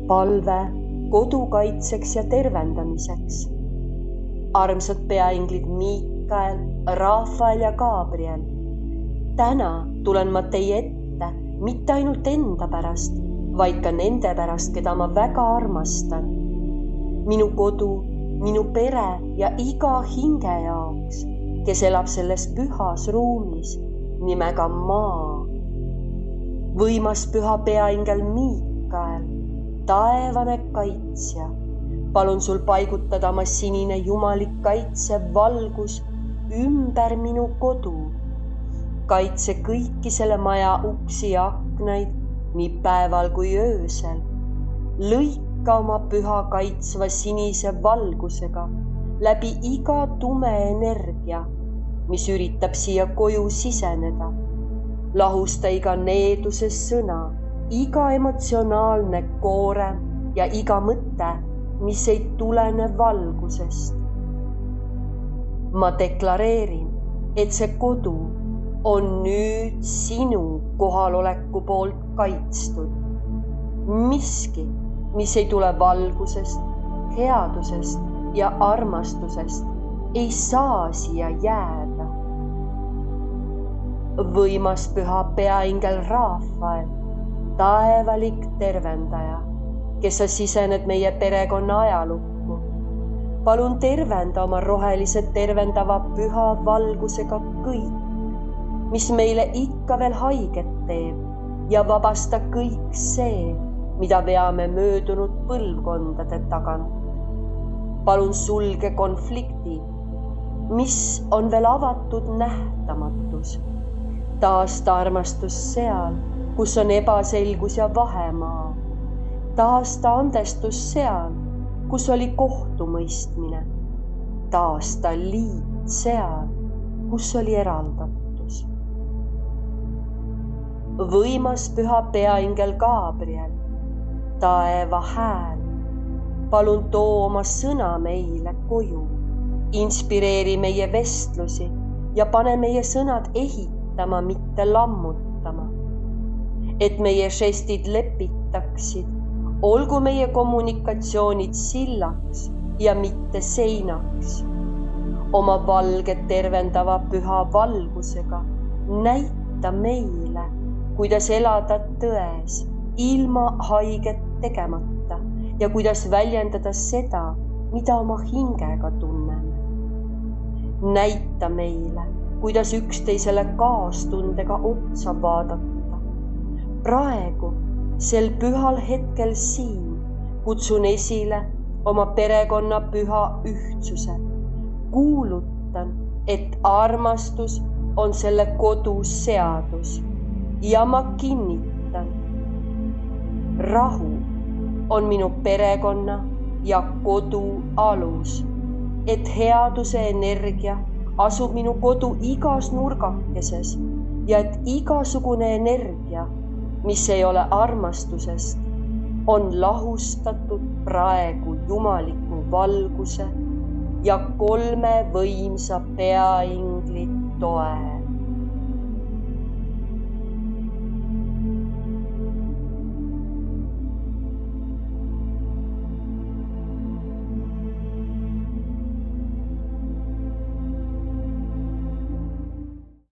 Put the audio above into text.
palve kodu kaitseks ja tervendamiseks. Armsad peainglid Miikael, Rafael ja Gabriel, täna tulen ma teie ette mitte ainult enda pärast, vaid ka nende pärast, keda ma väga armastan. Minu kodu, minu pere ja iga hinge jaoks, kes elab selles pühas ruumis nimega maa. Võimas püha peaingel Miikael, taevane kaitsja, palun sul paigutada oma sinine jumalik kaitsev valgus ümber minu kodu. Kaitse kõiki selle maja uksi ja aknaid, nii päeval kui öösel. Lõika oma püha kaitsva sinise valgusega läbi iga tume energia, mis üritab siia koju siseneda. Lahusta iga needuse sõna, iga emotsionaalne koorem ja iga mõte, mis ei tulene valgusest. Ma deklareerin, et see kodu on nüüd sinu kohaloleku poolt kaitstud. Miski, mis ei tule valgusest, headusest ja armastusest, ei saa siia jääda. Võimas püha peaingel Rafael, taevalik tervendaja, kes sa sisened meie perekonna ajalukku. Palun tervenda oma rohelise tervendava püha valgusega kõik, mis meile ikka veel haiget teeb ja vabasta kõik see, mida veame möödunud põlvkondade tagant. Palun sulge konfliktid, mis on veel avatud nähtamatus. Taasta armastus seal, kus on ebaselgus ja vahemaa. Taasta andestus seal, kus oli kohtumõistmine. Taasta liit seal, kus oli eraldatud. Võimas püha peaingel Gabriel, taeva hääl, palun too oma sõna meile koju, inspireeri meie vestlusi ja pane meie sõnad ehitama, mitte lammutama. Et meie žestid lepitaksid, olgu meie kommunikatsioonid sillaks ja mitte seinaks. Oma valge tervendava püha valgusega näita meile, kuidas elada tões, ilma haiget tegemata ja kuidas väljendada seda, mida oma hingega tunneme. Näita meile, kuidas üksteisele kaastundega otsa vaadata. Praegu, sel pühal hetkel siin, kutsun esile oma perekonna püha ühtsuse. Kuulutan, et armastus on selle kodu seadus. Ja ma kinnitan, rahu on minu perekonna ja kodu alus, et headuse energia asub minu kodu igas nurgakeses ja et igasugune energia, mis ei ole armastusest, on lahustatud praegu jumaliku valguse ja 3 võimsa peaingli toel.